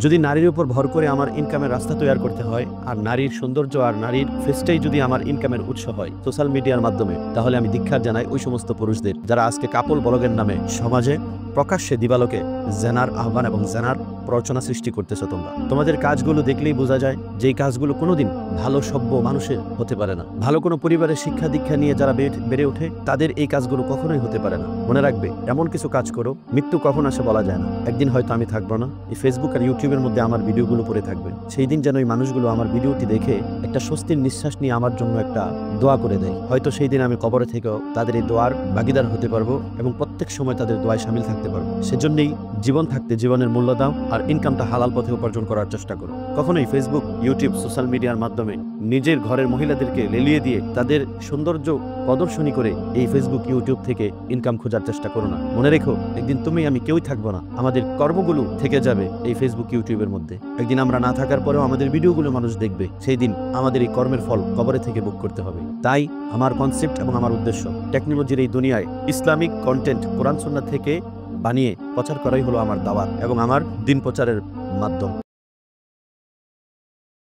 যদি নারীর উপর ভর করে আমার ইনকামের রাস্তা তৈরি করতে হয়, আর নারীর সৌন্দর্য আর নারীর ফেসটাই যদি আমার ইনকামের উৎস হয় সোশ্যাল মিডিয়ার মাধ্যমে, তাহলে আমি ধিক্কার জানাই ওই সমস্ত পুরুষদের যারা আজকে কাপল ব্লগের নামে সমাজে প্রকাশ্যে দিবালোকে জেনার আহ্বান এবং জেনার প্ররোচনা সৃষ্টি করতেছো। তোমাদের কাজগুলো দেখলেই বোঝা যায় যে এই কাজগুলো কোনোদিন ভালো সভ্য মানুষের হতে পারে না। ভালো কোনো পরিবারের শিক্ষা দীক্ষা নিয়ে যারা বেড়ে ওঠে তাদের এই কাজগুলো কখনোই হতে পারে না। মনে রাখবে, এমন কিছু কাজ করো, মৃত্যু কখন আসে বলা যায় না। একদিন হয়তো আমি থাকবো না, এই ফেসবুক আর ইউটিউবের মধ্যে আমার ভিডিওগুলো পড়ে থাকবে। সেই দিন যেন এই মানুষগুলো আমার ভিডিওটি দেখে একটা স্বস্তির নিঃশ্বাস নিয়ে আমার জন্য একটা দোয়া করে দেয়। হয়তো সেই দিন আমি কবরে থেকেও তাদের এই দোয়ার ভাগিদার হতে পারবো এবং প্রত্যেক সময় তাদের দোয়ায় সামিল থাকতে পারবো। সেজন্যই জীবন থাকতে জীবনের মূল্য দাও আর ইনকামটা হালাল পথে উপার্জন করার চেষ্টা করো। কখনোই ফেসবুক, ইউটিউব, সোশ্যাল মিডিয়ার মাধ্যমে নিজের ঘরের মহিলাদেরকে লেলিয়ে দিয়ে তাদের সৌন্দর্য প্রদর্শনী করে এই ফেসবুক, ইউটিউব থেকে ইনকাম খোঁজার চেষ্টা করো না। মনে রেখো, একদিন তুমি আমি কেউই থাকবো না, আমাদের কর্মগুলো থেকে যাবে এই ফেসবুক, ইউটিউবের মধ্যে। একদিন আমরা না থাকার পরেও আমাদের ভিডিওগুলো মানুষ দেখবে। সেই দিন আমাদের এই কর্মের ফল কবরে থেকে ভোগ করতে হবে। তাই আমার কনসেপ্ট এবং আমার উদ্দেশ্য, টেকনোলজির এই দুনিয়ায় ইসলামিক কন্টেন্ট কোরআন সুন্নাহ থেকে বানিয়ে প্রচার করাই হলো আমার দাওয়াত এবং আমার দিন প্রচারের মাধ্যম।